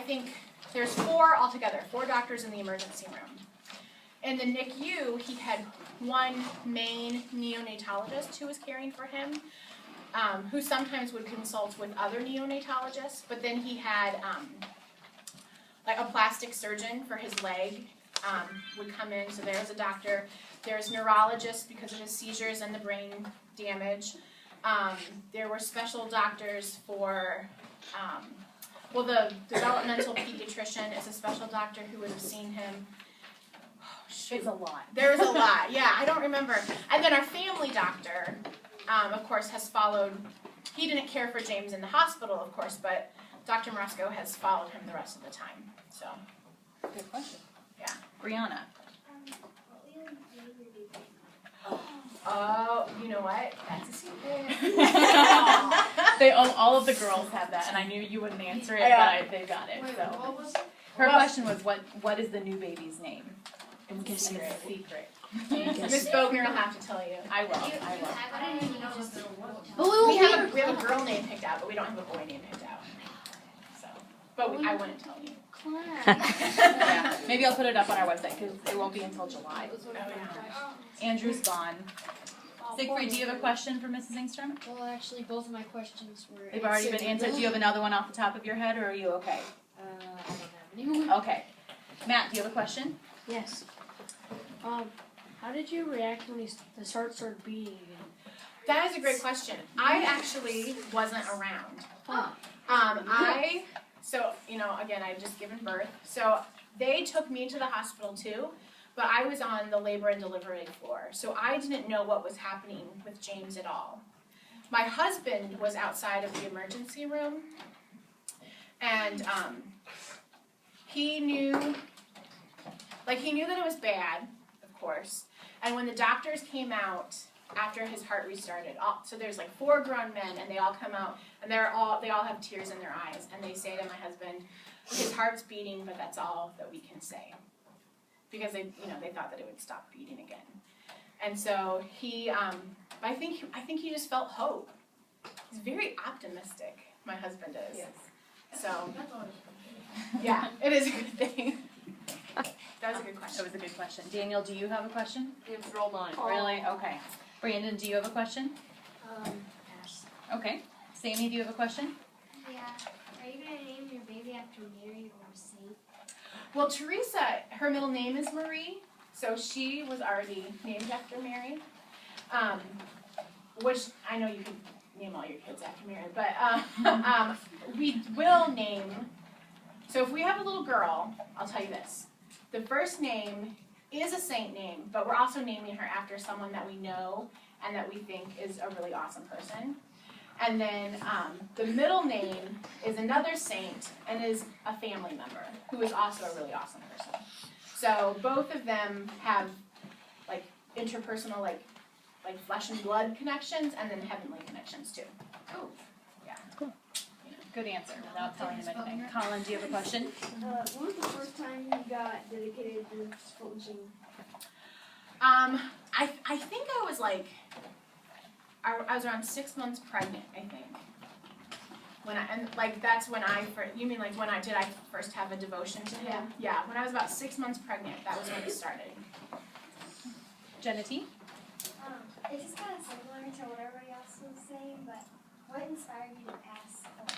think there's 4 altogether, 4 doctors in the emergency room. In the NICU, he had one main neonatologist who was caring for him, who sometimes would consult with other neonatologists, but then he had like a plastic surgeon for his leg would come in, so there's a doctor. There's neurologists because of his seizures and the brain damage. There were special doctors for, well, the developmental pediatrician is a special doctor who would have seen him. It's a lot. There was a lot, yeah, I don't remember. And then our family doctor, of course, has followed, he didn't care for James in the hospital, of course, but Dr. Morosco has followed him the rest of the time, so. Good question. Yeah. Brianna. Oh, you know what? That's a secret. All of the girls have that, and I knew you wouldn't answer it, but they got it. Wait, So what was it? her question was, what is the new baby's name? I'm guessing It's a secret. Miss Bogner will have to tell you. I will. I didn't even know it was the one. But We have a girl name picked out, but we don't have a boy name picked out. So, but I wouldn't tell you. Yeah. Maybe I'll put it up on our website because it won't be until July. Oh, yeah. Andrew's gone. Siegfried, do you have a question for Mrs. Engstrom? Well, actually, both of my questions were They've already been answered. Do you have another one off the top of your head, or are you okay? I don't have any. Okay. Matt, do you have a question? Yes. How did you react when the heart started beating again? That is a great question. I actually wasn't around. Huh. So, you know, again, I had just given birth. So they took me to the hospital too, but I was on the labor and delivery floor. So I didn't know what was happening with James at all. My husband was outside of the emergency room, and he knew that it was bad, of course. And when the doctors came out after his heart restarted, so there's like 4 grown men, and they all come out, and they all have tears in their eyes, and they say to my husband, his heart's beating, but that's all that we can say, because they thought that it would stop beating again. And so he, I think he just felt hope. He's very optimistic. My husband is. Yes. So, yeah, it is a good thing. That was a good question. That was a good question. Daniel, do you have a question? It's roll mine. Really? Okay. Brandon, do you have a question? Pass. Okay. Sammy, do you have a question? Yeah. Are you going to name your baby after Mary or a saint? Well, Teresa, her middle name is Marie, so she was already named after Mary, which I know you can name all your kids after Mary, but we will name, so if we have a little girl, I'll tell you this, the first name is a saint name, but we're also naming her after someone that we know and that we think is a really awesome person. And then the middle name is another saint and is a family member who is also a really awesome person. So both of them have like interpersonal, like flesh and blood connections, and then heavenly connections too. Oh, yeah. Cool. Good answer without telling him anything. Colin, do you have a question? When was the first time you got dedicated to Fulton Sheen? I think I was like, I was around 6 months pregnant, I think. That's when you mean like did I first have a devotion to him? Yeah, when I was about 6 months pregnant, that was when it started. Jenna T? This is kind of similar to what everybody else was saying, but what inspired you to pass the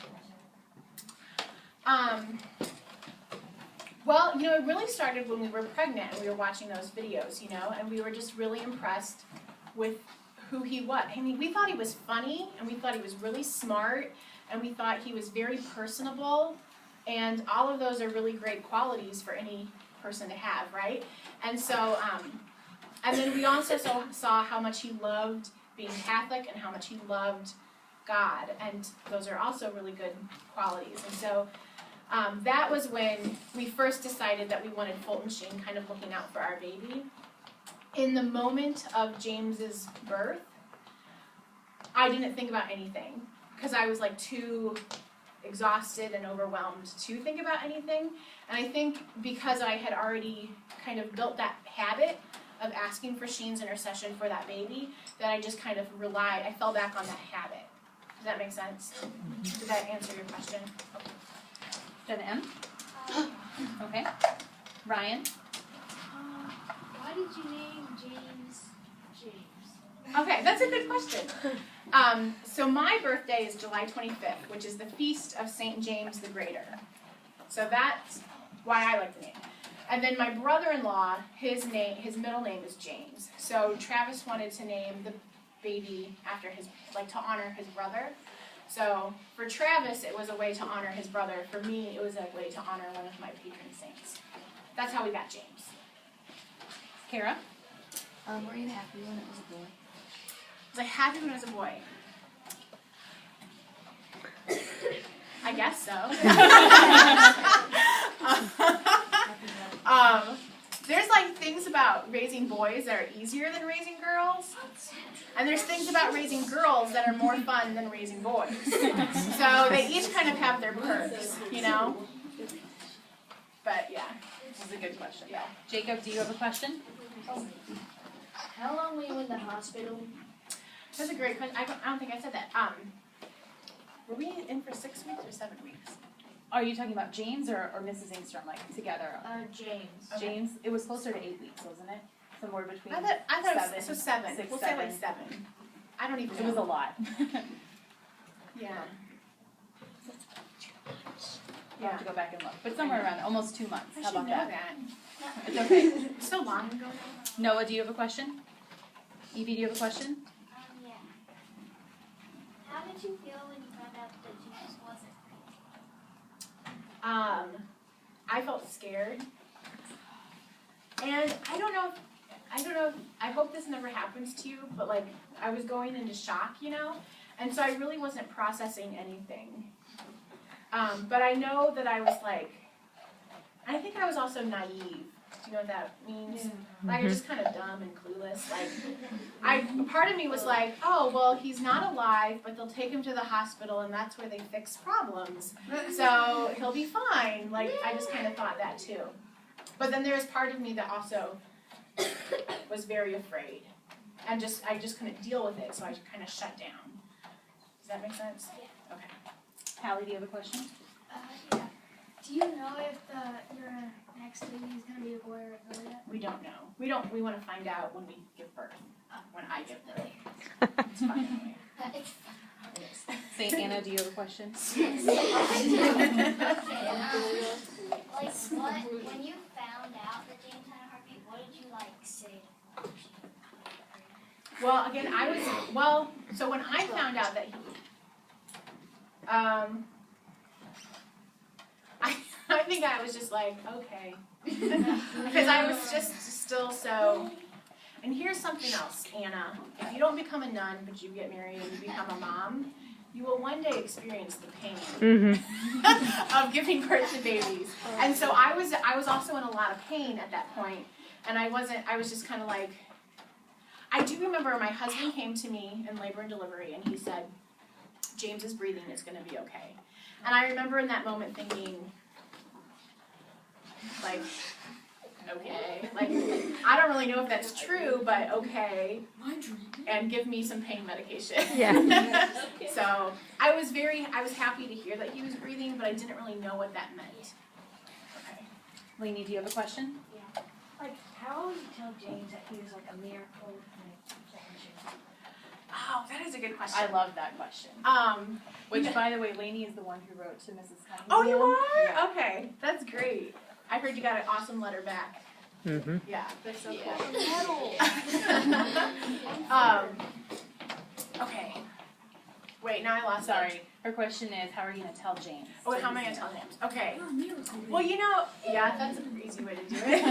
Well, it really started when we were pregnant and we were watching those videos, and we were just really impressed with who he was. I mean, we thought he was funny, and we thought he was really smart, and we thought he was very personable, and all of those are really great qualities for any person to have, right? And so, and then we also saw how much he loved being Catholic and how much he loved God, and those are also really good qualities. And so that was when we first decided that we wanted Fulton Sheen kind of looking out for our baby. In the moment of James's birth, I didn't think about anything because I was like too exhausted and overwhelmed to think about anything. And I think because I had already kind of built that habit of asking for Sheen's intercession for that baby, that I just kind of I fell back on that habit. Does that make sense? Did that answer your question? Okay. Jenna M? Okay. Ryan? Why did you name James James? Okay, that's a good question. So my birthday is July 25th, which is the feast of St. James the Greater. So that's why I like the name. And then my brother-in-law, his middle name is James. So Travis wanted to name the baby after to honor his brother. So for Travis, it was a way to honor his brother. For me, it was a way to honor one of my patron saints. That's how we got James. Kara? Were you happy when it was a boy? Was I happy when I was a boy? I guess so. There's like things about raising boys that are easier than raising girls. And there's things about raising girls that are more fun than raising boys. So they each kind of have their perks, you know? But yeah. This is a good question. Yeah. Jacob, do you have a question? How long were you in the hospital? That's a great question. I don't think I said that. Were we in for 6 weeks or 7 weeks? Are you talking about James or Mrs. Engstrom, like together? James. Okay. James, it was closer to 8 weeks, wasn't it? Somewhere between. I thought it was, so 7. 6, We'll 7. say like 7. I don't even know. It was a lot. Yeah. We'll have to go back and look. But somewhere around almost 2 months. I How should about know that? that. It's okay. So long ago now. Noah, do you have a question? Evie, do you have a question? Yeah. How did you feel when you found out that Jesus wasn't real? I felt scared. And I don't know, I hope this never happens to you, but like, I was going into shock, you know? And so I really wasn't processing anything. But I know that I was like, I think I was also naive. Do you know what that means? Yeah. Like, I'm just kind of dumb and clueless. Like, part of me was like, oh, well, he's not alive, but they'll take him to the hospital, and that's where they fix problems. So he'll be fine. Like, I just kind of thought that too. But then there was part of me that also was very afraid, and I just couldn't deal with it, so I kind of shut down. Does that make sense? Yeah. Okay. Hallie, do you have a question? Yeah. Do you know if your next baby is going to be a boy or a girl yet? We don't know. We want to find out when we give birth. When I give birth. It's fun anyway. It's It is. St. Anna, do you have a question? When you found out that James had a heartbeat, what did you say? Well, again, so when I found out that he, I think I was just like, okay. Because I was just still so, and here's something else, Anna. If you don't become a nun, but you get married and you become a mom, you will one day experience the pain of giving birth to babies. And so I was also in a lot of pain at that point, and I was just kind of like, I do remember my husband came to me in labor and delivery, and he said, James is breathing, it's going to be okay. And I remember in that moment thinking, like, okay, like, I don't really know if that's true, but okay, and give me some pain medication. Yeah. So I was happy to hear that he was breathing, but I didn't really know what that meant. Okay. Lainey, do you have a question? Yeah. Like, how would you tell James that he was like a miracle? Oh, that is a good question. I love that question. Which, by the way, Lainey is the one who wrote to Mrs. Cunningham. Oh, you are? Yeah. Okay, that's great. I heard you got an awesome letter back. Mm-hmm. Yeah, that's so Yeah. cool. Okay. Wait, now I lost it. Sorry. Her question is, how are you going to tell James? Oh, wait, how am I going to tell him? Okay. Well, yeah, that's an easy way to do it.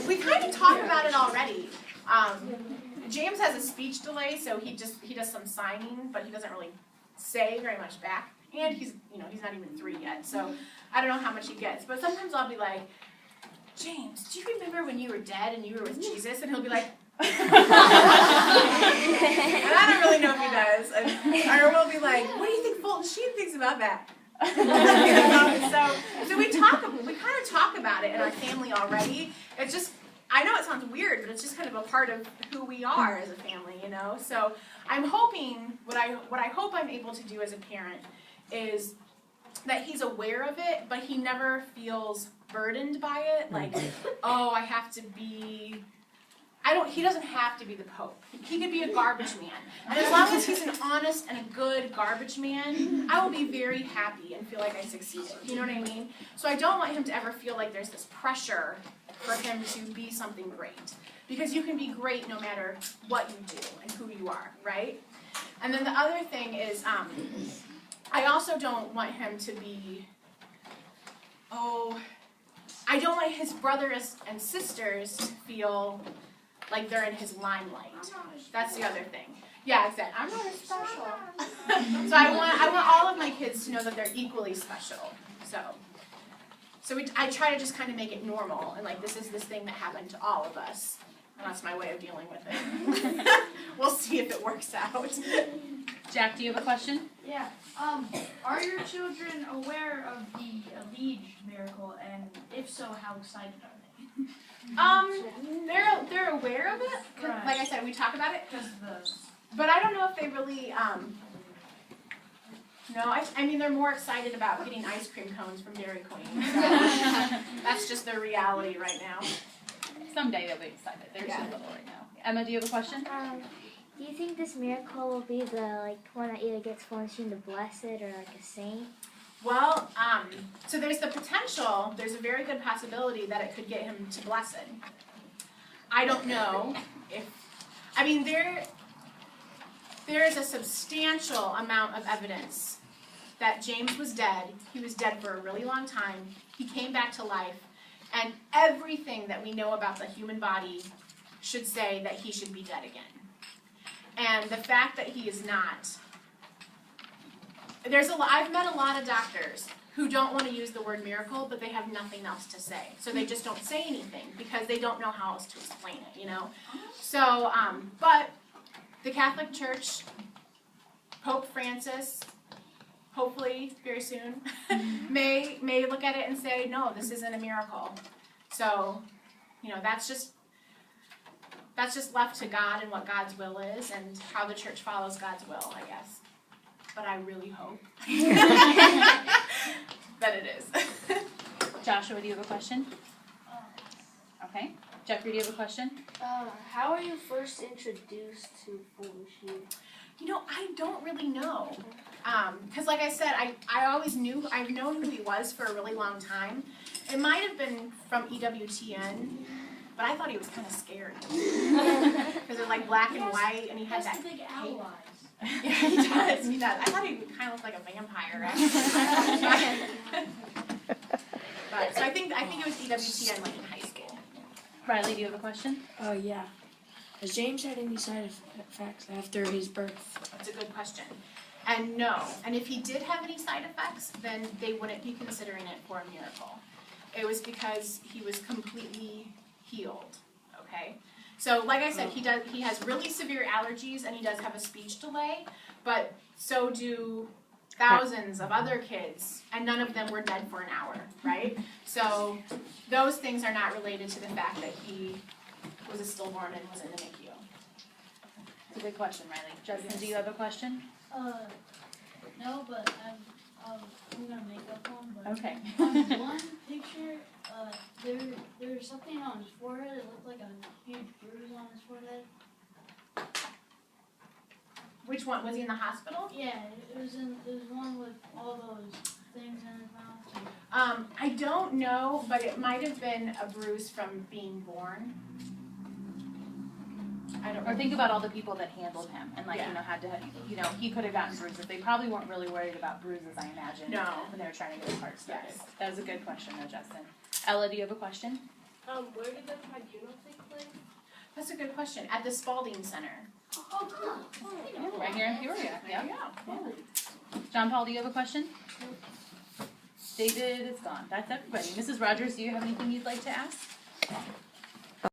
We kind of talked about it already. James has a speech delay, so he does some signing, but he doesn't really say very much back. And he's not even 3 yet, so I don't know how much he gets. But sometimes I'll be like, James, do you remember when you were dead and you were with Jesus? And he'll be like, and I don't really know if he does. Or we'll be like, what do you think Fulton Sheen thinks about that? So we kind of talk about it in our family already. It's just, I know it sounds weird, but it's just kind of a part of who we are as a family, you know? So I'm hoping, what I hope I'm able to do as a parent is that he's aware of it, but he never feels burdened by it. Like, oh, I have to be. He doesn't have to be the Pope. He could be a garbage man. And as long as he's an honest and a good garbage man, I will be very happy and feel like I succeeded. You know what I mean? So I don't want him to ever feel like there's this pressure for him to be something great. Because you can be great no matter what you do and who you are, right? And then the other thing is, I also don't want him to be, I don't want his brothers and sisters to feel like they're in his limelight. That's the other thing. Yeah, exactly. I'm not as special. So I want all of my kids to know that they're equally special. So I try to just kind of make it normal, and like this is this thing that happened to all of us, and that's my way of dealing with it. We'll see if it works out. Jack, do you have a question? Yeah. Are your children aware of the alleged miracle, and if so, how excited are they? They're aware of it. 'Cause, Right. like I said, we talk about it. Because But I don't know if they really. No, I mean they're more excited about getting ice cream cones from Dairy Queen. So that's just their reality right now. Someday they'll be excited. They're just little right now. Emma, do you have a question? Do you think this miracle will be the one that either gets formed into blessed or like a saint? Well, so there's the potential. There's a very good possibility that it could get him to blessed. I don't know if. I mean there is a substantial amount of evidence that James was dead. He was dead for a really long time. He came back to life. And everything that we know about the human body should say that he should be dead again. And the fact that he is not. I've met a lot of doctors who don't want to use the word miracle, but they have nothing else to say. So they just don't say anything because they don't know how else to explain it, you know? So, but the Catholic Church, Pope Francis, hopefully very soon, may look at it and say, no, this isn't a miracle. So, you know, that's just left to God and what God's will is and how the church follows God's will, I guess. But I really hope that it is. Joshua, do you have a question? Okay. Jeffrey, do you have a question? How are you first introduced to Felicia? You know, I don't really know. Because like I said, I've known who he was for a really long time. It might have been from EWTN, but I thought he was kind of scary. Because it was like black and white, and he had that big cape. owl eyes. Yeah, he does. I thought he kind of looked like a vampire, actually. But, so I think it was EWTN like in high school. Riley, do you have a question? Oh, yeah. Has James had any side effects after his birth? That's a good question. And no. And if he did have any side effects, then they wouldn't be considering it for a miracle. It was because he was completely healed. Okay? So, like I said, he has really severe allergies and he does have a speech delay, but so do thousands of other kids, and none of them were dead for an hour, right? So those things are not related to the fact that he was a stillborn and was in the NICU. It's a good question, Riley. Justin, do you have a question? No, but I'm gonna make up one. But Okay. on one picture, there was something on his forehead. It looked like a huge bruise on his forehead. Which one? Was he in the hospital? Yeah, it was one with all those things in his mouth. I don't know, but it might have been a bruise from being born. I don't know. Or think about all the people that handled him and had to, he could have gotten bruises. They probably weren't really worried about bruises, I imagine. No. When they were trying to get his heart started. Yes. That was a good question though, Justin. Ella, do you have a question? Where did the tribunal take place? That's a good question. At the Spalding Center. Oh, cool. Yeah, right here in Peoria. There Yeah. you go. John Paul, do you have a question? David is gone. That's everybody. Mrs. Rogers, do you have anything you'd like to ask?